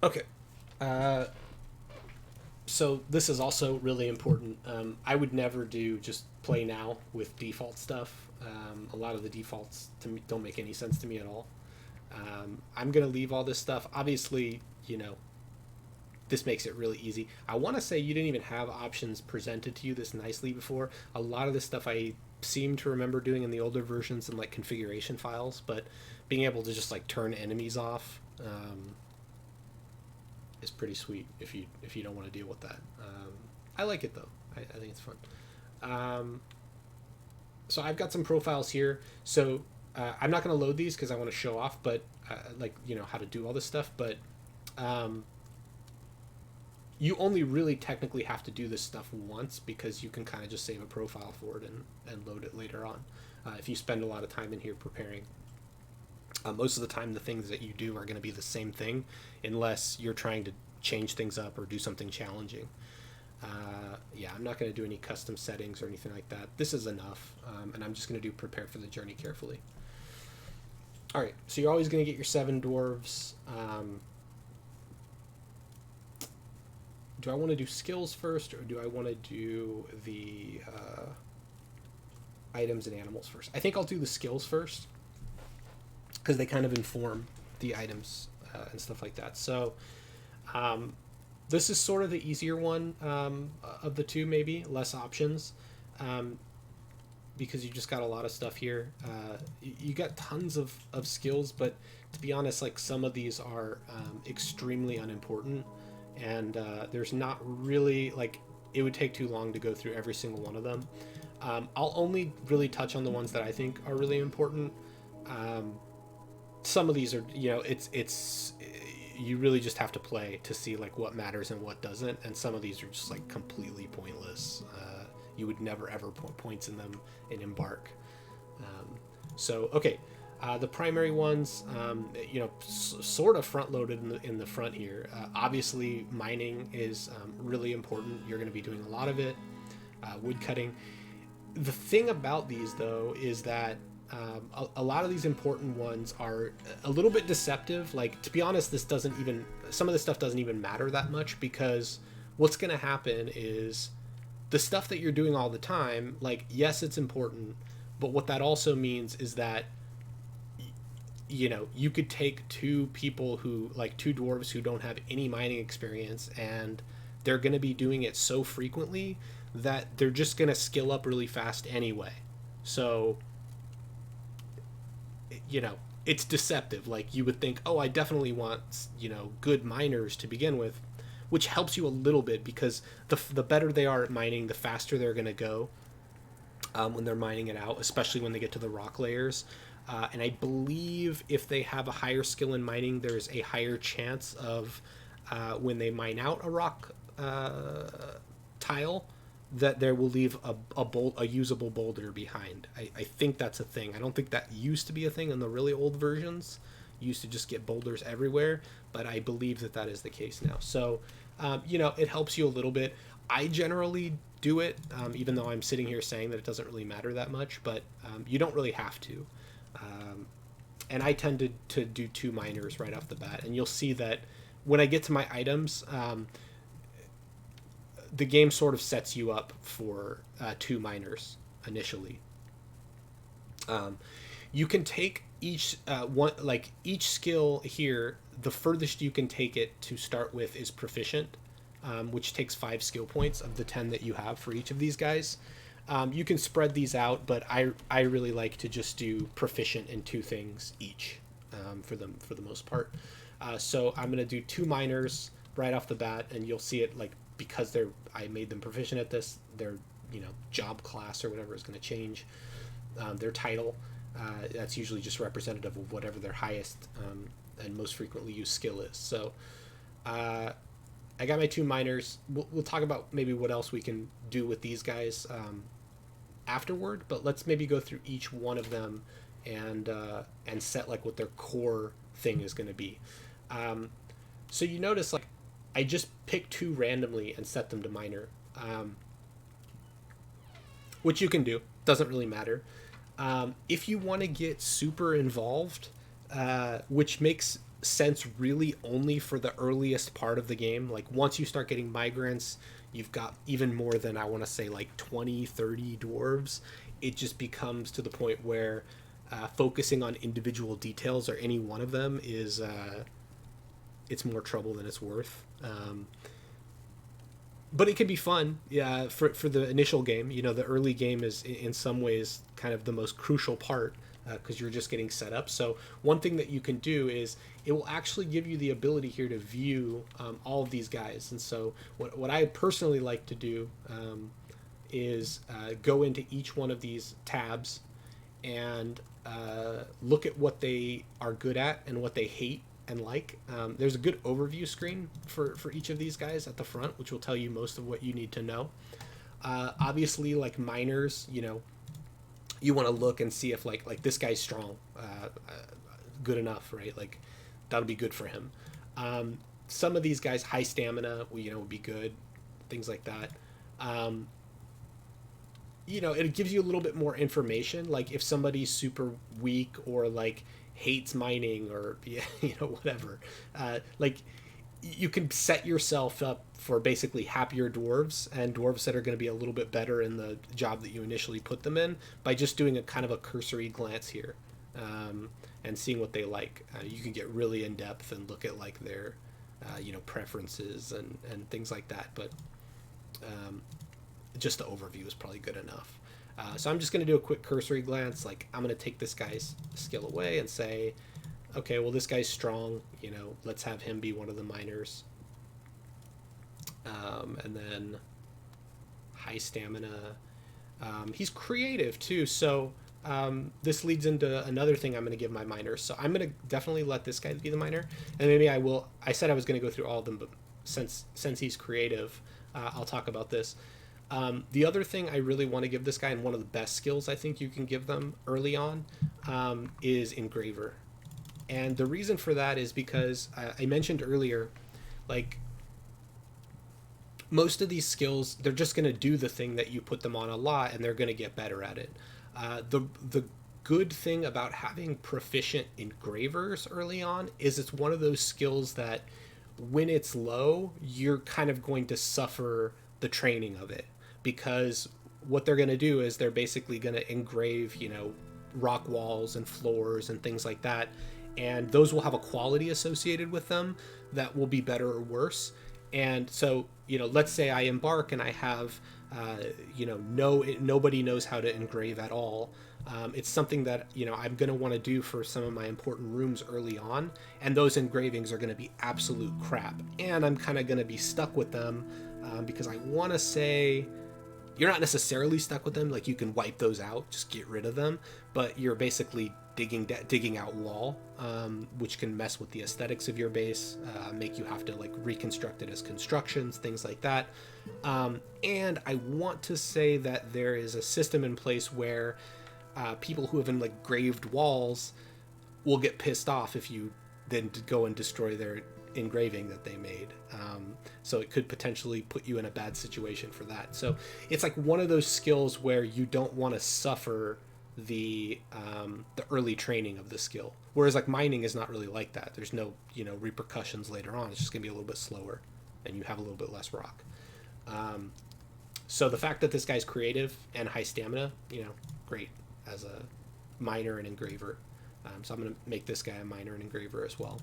Okay. Uh, so this is also really important. I would never do just play now with default stuff. A lot of the defaults to me don't make any sense to me at all. I'm gonna leave all this stuff. Obviously, this makes it really easy. I want to say you didn't even have options presented to you this nicely before. A lot of this stuff I seem to remember doing in the older versions in like configuration files, but being able to just like turn enemies off is pretty sweet if you don't want to deal with that. I like it though. I think it's fun. Um, so I've got some profiles here. So I'm not going to load these because I want to show off, but like how to do all this stuff. But um, you only really technically have to do this stuff once because you can kind of just save a profile for it and load it later on. If you spend a lot of time in here preparing, most of the time the things that you do are going to be the same thing unless you're trying to change things up or do something challenging. Yeah, I'm not going to do any custom settings or anything like that. This is enough, and I'm just going to do prepare for the journey carefully. All right, so you're always going to get your 7 dwarves. Do I want to do skills first, or do I want to do the items and animals first? I think I'll do the skills first because they kind of inform the items and stuff like that. So um, this is sort of the easier one of the two, maybe less options. Um, because you just got a lot of stuff here. You got tons of skills, but to be honest, like some of these are extremely unimportant, and there's not really like it would take too long to go through every single one of them. I'll only really touch on the ones that I think are really important. Um, some of these are, it's you really just have to play to see like what matters and what doesn't, and some of these are just like completely pointless. You would never ever put points in them in Embark. So okay, the primary ones, sort of front loaded in the front here. Obviously, mining is really important. You're going to be doing a lot of it. Wood cutting. The thing about these though is that a lot of these important ones are a little bit deceptive. Like, to be honest, some of this stuff doesn't even matter that much because what's going to happen is the stuff that you're doing all the time, like, yes, it's important, but what that also means is that you could take two dwarves who don't have any mining experience, and they're going to be doing it so frequently that they're just going to skill up really fast anyway. So it's deceptive. Like, you would think, oh, I definitely want good miners to begin with, which helps you a little bit because the better they are at mining, the faster they're going to go when they're mining it out, especially when they get to the rock layers. And I believe if they have a higher skill in mining, there's a higher chance of when they mine out a rock tile that there will leave a usable boulder behind. I think that's a thing. I don't think that used to be a thing in the really old versions. You used to just get boulders everywhere, but I believe that is the case now. So, it helps you a little bit. I generally do it, even though I'm sitting here saying that it doesn't really matter that much, but you don't really have to. And I tend to do 2 miners right off the bat, and you'll see that when I get to my items, the game sort of sets you up for 2 miners initially. You can take each skill here. The furthest you can take it to start with is proficient, which takes 5 skill points of the 10 that you have for each of these guys. You can spread these out, but I really like to just do proficient in 2 things each for the most part. So I'm gonna do 2 miners right off the bat, and you'll see it like because I made them proficient at this. Their job class or whatever is going to change. Their title, that's usually just representative of whatever their highest and most frequently used skill is. So I got my 2 miners. We'll talk about maybe what else we can do with these guys afterward, but let's maybe go through each one of them and set like what their core thing is going to be. So you notice like I just picked 2 randomly and set them to miner, which you can do. Doesn't really matter. If you want to get super involved, which makes sense really only for the earliest part of the game. Like once you start getting migrants, you've got even more than, I want to say, like 20, 30 dwarves. It just becomes to the point where focusing on individual details or any one of them is it's more trouble than it's worth. But it can be fun, yeah, for the initial game. You know, the early game is in some ways kind of the most crucial part because you're just getting set up. So one thing that you can do is it will actually give you the ability here to view all of these guys. And so what I personally like to do is go into each one of these tabs and look at what they are good at and what they hate and like. There's a good overview screen for each of these guys at the front, which will tell you most of what you need to know. Obviously, like miners, you know, you want to look and see if like this guy's strong, good enough, right? Like that'll be good for him. Some of these guys, high stamina, would be good, things like that. Um, it gives you a little bit more information. Like if somebody's super weak or like hates mining or whatever, like you can set yourself up for basically happier dwarves and dwarves that are going to be a little bit better in the job that you initially put them in by just doing a kind of a cursory glance here, and seeing what they like. You can get really in depth and look at like their preferences and things like that. But just the overview is probably good enough. So I'm just going to do a quick cursory glance. Like I'm going to take this guy's skill away and say, okay, well, this guy's strong. Let's have him be one of the miners. And then high stamina. He's creative too. So this leads into another thing I'm going to give my miners. So I'm going to definitely let this guy be the miner. And maybe I will. I said I was going to go through all of them, but since he's creative, I'll talk about this. The other thing I really want to give this guy, and one of the best skills I think you can give them early on, is Engraver. And the reason for that is because I mentioned earlier, like, most of these skills, they're just going to do the thing that you put them on a lot, and they're going to get better at it. The good thing about having proficient engravers early on is it's one of those skills that when it's low, you're kind of going to suffer the training of it, because what they're going to do is they're basically going to engrave, rock walls and floors and things like that. And those will have a quality associated with them that will be better or worse. And so, let's say I embark and I have, nobody knows how to engrave at all. It's something that, I'm going to want to do for some of my important rooms early on. And those engravings are going to be absolute crap. And I'm kind of going to be stuck with them because I want to say you're not necessarily stuck with them. Like you can wipe those out, just get rid of them. But you're basically digging out wall, which can mess with the aesthetics of your base, make you have to like reconstruct it as constructions, things like that. And I want to say that there is a system in place where people who have engraved walls will get pissed off if you then go and destroy their engraving that they made. So it could potentially put you in a bad situation for that. So it's like one of those skills where you don't want to suffer the early training of the skill, whereas like mining is not really like that. There's no repercussions later on. It's just gonna be a little bit slower and you have a little bit less rock. So the fact that this guy's creative and high stamina, great as a miner and engraver. So I'm gonna make this guy a miner and engraver as well.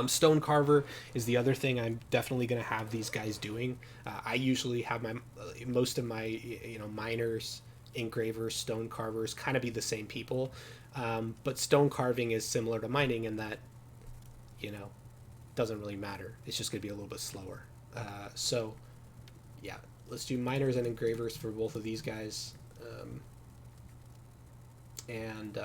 Stone carver is the other thing I'm definitely going to have these guys doing. I usually have most of my miners, engravers, stone carvers kind of be the same people, but stone carving is similar to mining in that doesn't really matter. It's just going to be a little bit slower. So yeah, let's do miners and engravers for both of these guys, and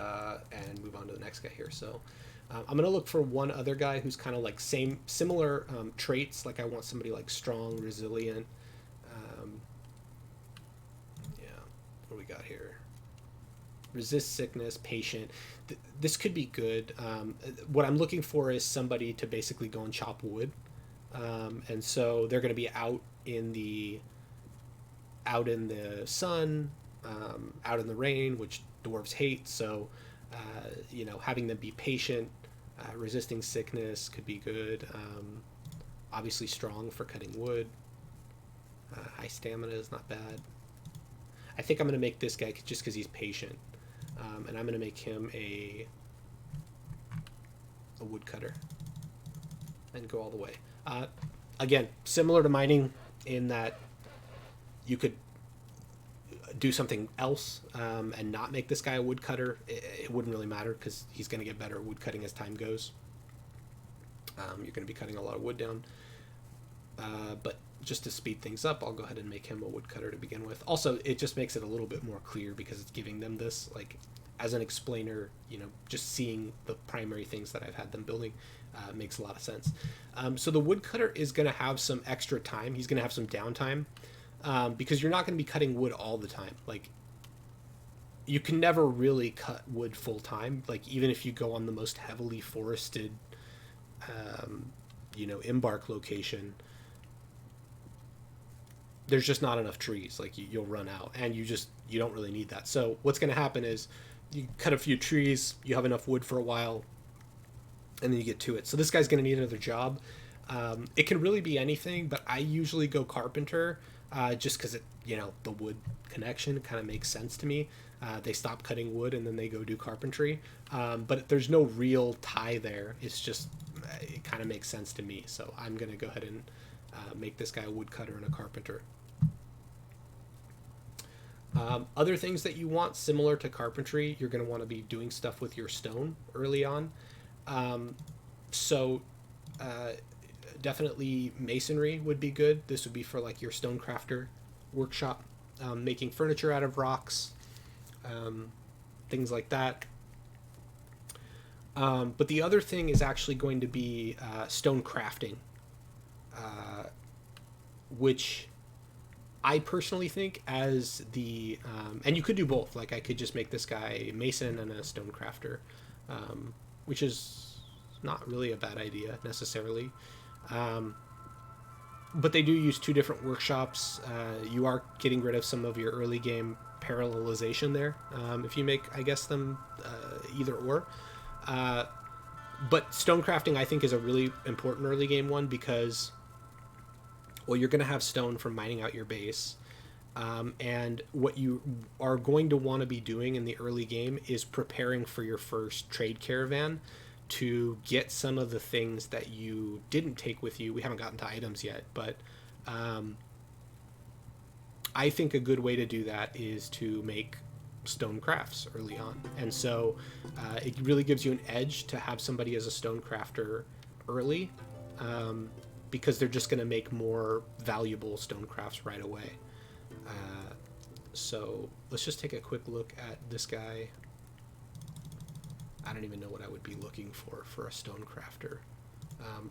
move on to the next guy here. So I'm gonna look for one other guy who's kind of like similar traits. Like I want somebody like strong, resilient. Yeah, what do we got here? Resist sickness, patient. This could be good. What I'm looking for is somebody to basically go and chop wood, and so they're gonna be out in the sun, out in the rain, which dwarves hate. So having them be patient, Resisting sickness could be good. Obviously strong for cutting wood. High stamina is not bad. I think I'm going to make this guy just because he's patient. And I'm going to make him a woodcutter and go all the way. Again, similar to mining in that you could do something else and not make this guy a woodcutter. It wouldn't really matter because he's going to get better at woodcutting as time goes. You're going to be cutting a lot of wood down. But just to speed things up, I'll go ahead and make him a woodcutter to begin with. Also, it just makes it a little bit more clear because it's giving them this, like, as an explainer, just seeing the primary things that I've had them building makes a lot of sense. So the woodcutter is going to have some extra time. He's going to have some downtime because you're not going to be cutting wood all the time. Like, you can never really cut wood full time. Like, even if you go on the most heavily forested, Embark location, there's just not enough trees. Like, you'll run out, and you don't really need that. So what's going to happen is you cut a few trees, you have enough wood for a while, and then you get to it. So this guy's going to need another job. It can really be anything, but I usually go carpenter just because the wood connection kind of makes sense to me. They stop cutting wood and then they go do carpentry. But there's no real tie there. It's just, it kind of makes sense to me. So I'm going to go ahead and make this guy a woodcutter and a carpenter. Other things that you want, similar to carpentry, you're going to want to be doing stuff with your stone early on. Definitely masonry would be good. This would be for like your stonecrafter workshop, making furniture out of rocks, things like that. But the other thing is actually going to be stone crafting, which I personally think as the and you could do both. Like, I could just make this guy a mason and a stone crafter, which is not really a bad idea necessarily. But they do use two different workshops. You are getting rid of some of your early game parallelization there if you make, I guess, them either or. But stone crafting, I think, is a really important early game one because, well, you're going to have stone from mining out your base. And what you are going to want to be doing in the early game is preparing for your first trade caravan to get some of the things that you didn't take with you. We haven't gotten to items yet, but I think a good way to do that is to make stone crafts early on. And so it really gives you an edge to have somebody as a stone crafter early, because they're just going to make more valuable stone crafts right away. So let's just take a quick look at this guy. I don't even know what I would be looking for a stone crafter.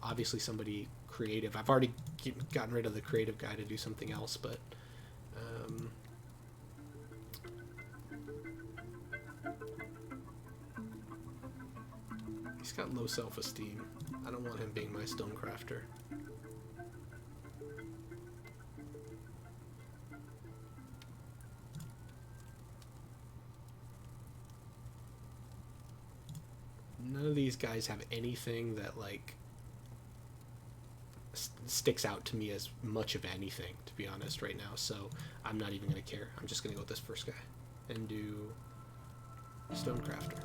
Obviously somebody creative. I've already gotten rid of the creative guy to do something else, but he's got low self-esteem. I don't want him being my stone crafter. None of these guys have anything that, like, sticks out to me as much of anything, to be honest, right now. So I'm not even going to care. I'm just going to go with this first guy and do Stonecrafter.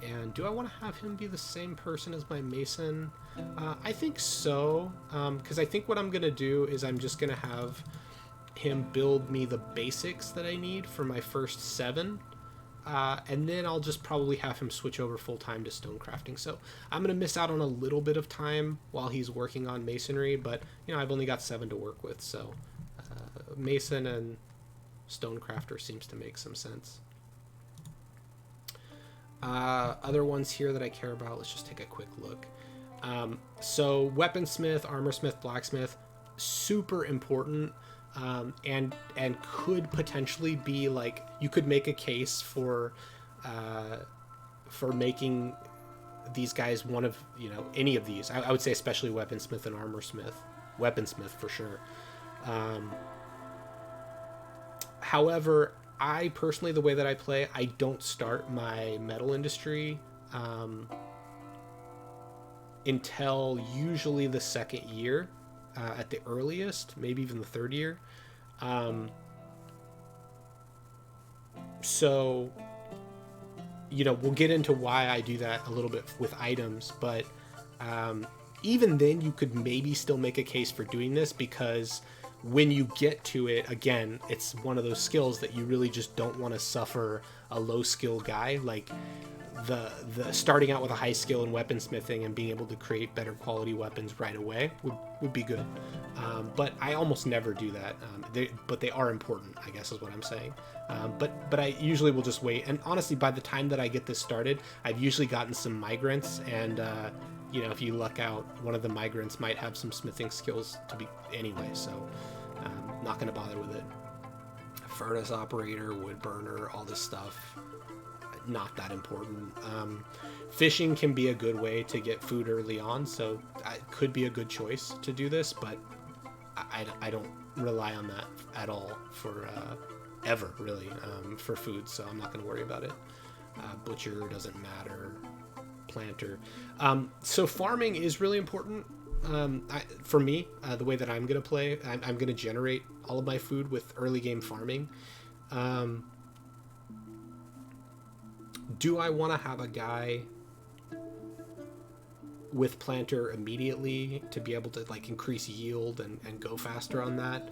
And do I want to have him be the same person as my Mason? I think so, because I think what I'm going to do is I'm just going to have him build me the basics that I need for my first 7. And then I'll just probably have him switch over full-time to stonecrafting. So I'm going to miss out on a little bit of time while he's working on masonry, but, I've only got 7 to work with, so Mason and stonecrafter seems to make some sense. Other ones here that I care about, let's just take a quick look. So weaponsmith, armorsmith, blacksmith, super important. And could potentially be like, you could make a case for making these guys one of, any of these. I would say especially weaponsmith and armorsmith. Weaponsmith for sure. However, I personally, the way that I play, I don't start my metal industry until usually the second year, at the earliest, maybe even the third year. Um, so, we'll get into why I do that a little bit with items, but um, even then, you could maybe still make a case for doing this because when you get to it, again, it's one of those skills that you really just don't want to suffer a low skill guy. Like, the starting out with a high skill in weaponsmithing and being able to create better quality weapons right away would be good. But I almost never do that. But they are important, I guess is what I'm saying. But I usually will just wait. And honestly, by the time that I get this started, I've usually gotten some migrants. And, if you luck out, one of the migrants might have some smithing skills to be anyway. So not going to bother with it. Furnace operator, wood burner, all this stuff. Not that important. Fishing can be a good way to get food early on, so it could be a good choice to do this, but I don't rely on that at all for ever, really, for food, so I'm not going to worry about it. Butcher doesn't matter. Planter. So farming is really important. For me, the way that I'm going to play, I'm going to generate all of my food with early game farming. Do I want to have a guy with planter immediately to be able to like increase yield and go faster on that?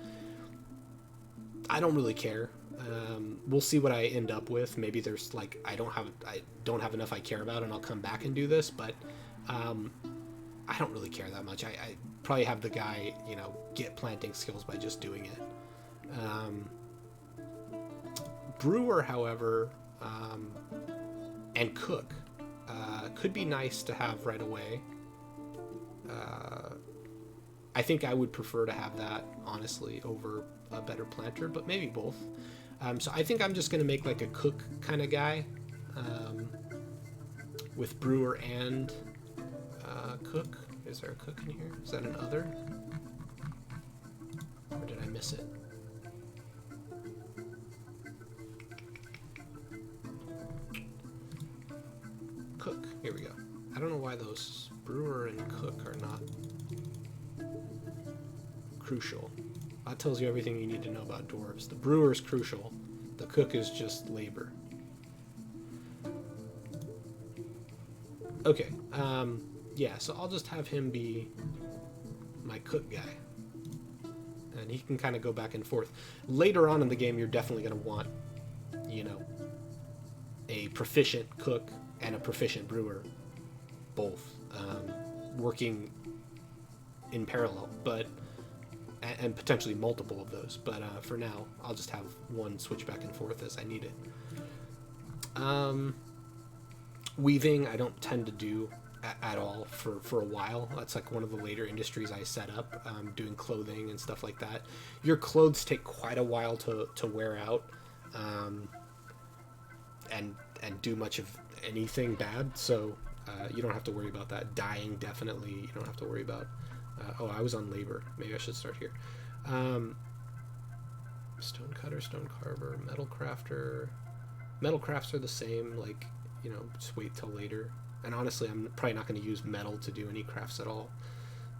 I don't really care. We'll see what I end up with. Maybe there's like I don't have enough I care about, and I'll come back and do this. But I don't really care that much. I probably have the guy get planting skills by just doing it. Brewer, however. And cook could be nice to have right away. I think I would prefer to have that, honestly, over a better planter, but maybe both. So I think I'm just going to make like a cook kind of guy with brewer and cook. Is there a cook in here? Is that an other? Or did I miss it? Cook. Here we go. I don't know why those brewer and cook are not crucial. That tells you everything you need to know about dwarves. The brewer is crucial. The cook is just labor. Okay. Yeah, so I'll just have him be my cook guy. And he can kind of go back and forth. Later on in the game, you're definitely going to want, a proficient cook and a proficient brewer, both working in parallel, and potentially multiple of those. But for now, I'll just have one switch back and forth as I need it. Weaving, I don't tend to do at all for a while. That's like one of the later industries I set up, doing clothing and stuff like that. Your clothes take quite a while to wear out, and do much of anything bad, so you don't have to worry about that. Dyeing, definitely you don't have to worry about. I was on labor. Maybe I should start here. Stone cutter, stone carver, metal crafter. Metal crafts are the same, like, just wait till later. And honestly, I'm probably not going to use metal to do any crafts at all.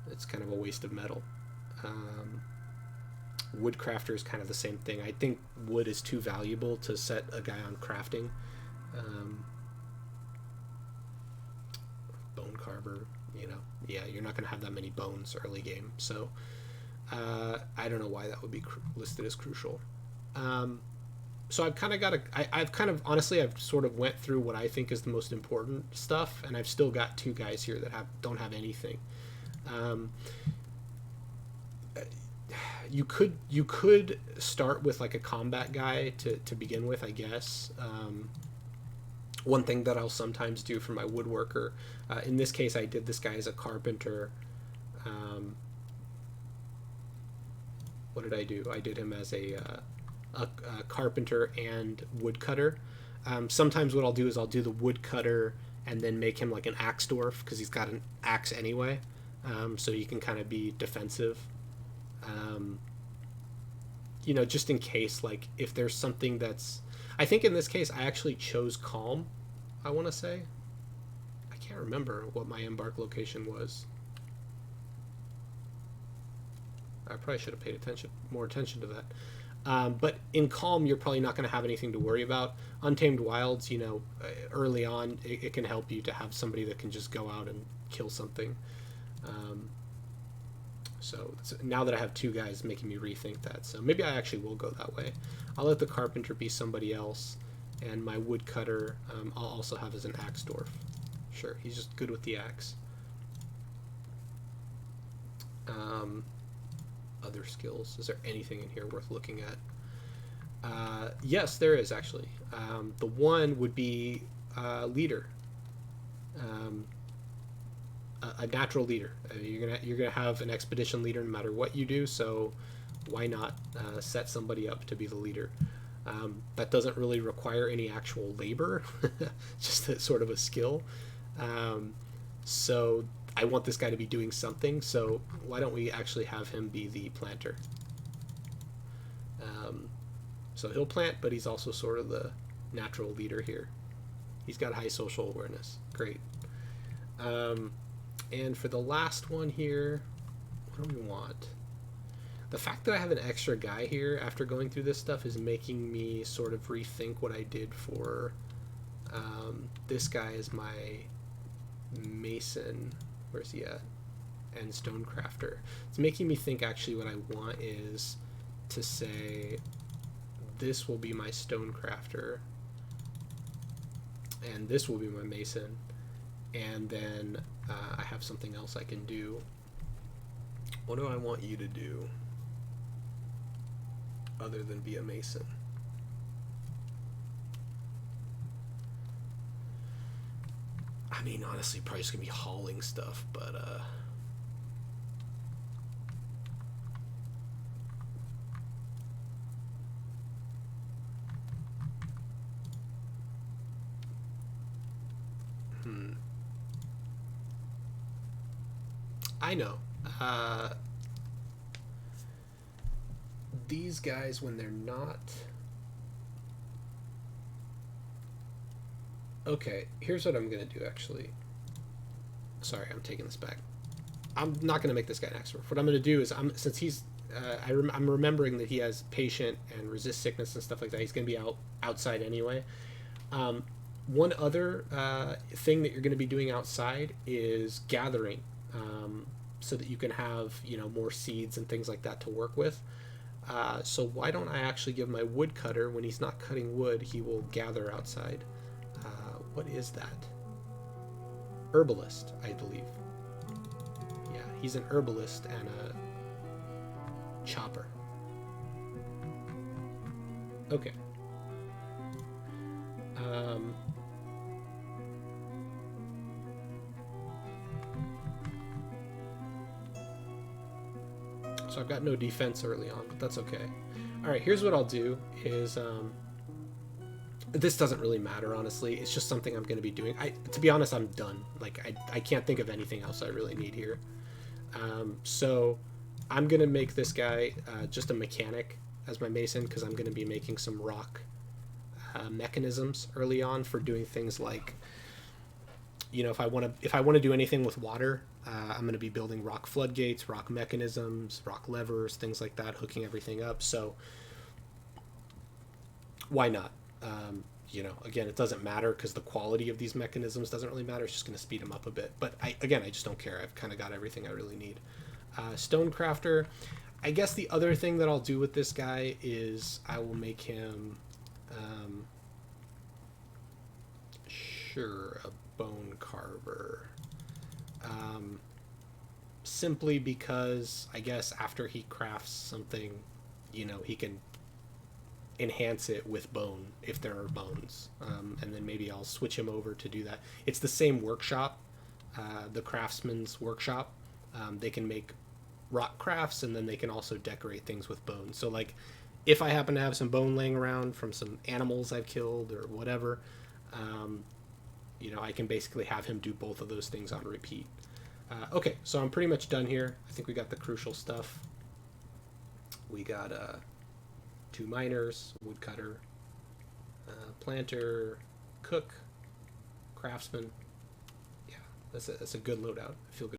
It's kind of a waste of metal. Wood crafter is kind of the same thing. I think wood is too valuable to set a guy on crafting. Bone carver, yeah, you're not going to have that many bones early game. So I don't know why that would be listed as crucial. So I've kind of got I've sort of went through what I think is the most important stuff, and I've still got two guys here that don't have anything. You could start with like a combat guy to begin with, I guess. One thing that I'll sometimes do for my woodworker, in this case I did this guy as a carpenter. What did I do? I did him as a carpenter and woodcutter. Sometimes what I'll do is I'll do the woodcutter and then make him like an axe dwarf, because he's got an axe anyway, so he can kind of be defensive. Just in case, like, if there's something that's... I think in this case I actually chose calm, I want to say. I can't can't remember what my Embark location was. I probably should have paid more attention to that. But in Calm, you're probably not going to have anything to worry about. Untamed Wilds, you know, early on, it can help you to have somebody that can just go out and kill something. So now that I have two guys making me rethink that, so maybe I actually will go that way. I'll let the Carpenter be somebody else, and my Woodcutter I'll also have as an Axe Dwarf. Sure, he's just good with the axe. Other skills. Is there anything in here worth looking at? Yes, there is actually. The one would be leader, a natural leader. You're gonna have an expedition leader no matter what you do. So why not set somebody up to be the leader? That doesn't really require any actual labor, just sort of a skill. So I want this guy to be doing something, so why don't we actually have him be the planter? So he'll plant, but he's also sort of the natural leader here. He's got high social awareness. Great. And for the last one here, what do we want? The fact that I have an extra guy here after going through this stuff is making me sort of rethink what I did for this guy as my mason. Where's he at? And stonecrafter. It's making me think actually what I want is to say this will be my stonecrafter and this will be my mason, and then I have something else I can do. What do I want you to do other than be a mason? I mean, honestly, probably just gonna be hauling stuff, but I know. These guys, when they're not... Okay, here's what I'm going to do, actually. Sorry, I'm taking this back. I'm not going to make this guy an expert. What I'm going to do is, since he's... I'm remembering that he has patient and resist sickness and stuff like that. He's going to be outside anyway. One other thing that you're going to be doing outside is gathering, so that you can have, you know, more seeds and things like that to work with. So why don't I actually give my woodcutter, when he's not cutting wood, he will gather outside. What is that? Herbalist, I believe. Yeah, he's an herbalist and a chopper. Okay. So I've got no defense early on, but that's okay. Alright, here's what I'll do is... this doesn't really matter, honestly. It's just something I'm going to be doing. To be honest, I'm done. Like, I can't think of anything else I really need here. So I'm going to make this guy just a mechanic as my mason, because I'm going to be making some rock mechanisms early on for doing things like, you know, if I want to do anything with water, I'm going to be building rock floodgates, rock mechanisms, rock levers, things like that, hooking everything up. So why not? You know, again, it doesn't matter because the quality of these mechanisms doesn't really matter. It's just going to speed them up a bit. But I just don't care. I've kind of got everything I really need. Stonecrafter. I guess the other thing that I'll do with this guy is I will make him, sure, a bone carver. Simply because I guess after he crafts something, you know, he can enhance it with bone if there are bones, and then maybe I'll switch him over to do that. It's the same workshop, the craftsman's workshop. They can make rock crafts, and then they can also decorate things with bone. So like if I happen to have some bone laying around from some animals I've killed or whatever, you know, I can basically have him do both of those things on repeat. Okay, so I'm pretty much done here. I think we got the crucial stuff. We got 2 miners, woodcutter, planter, cook, craftsman. Yeah, That's a good loadout. I feel good.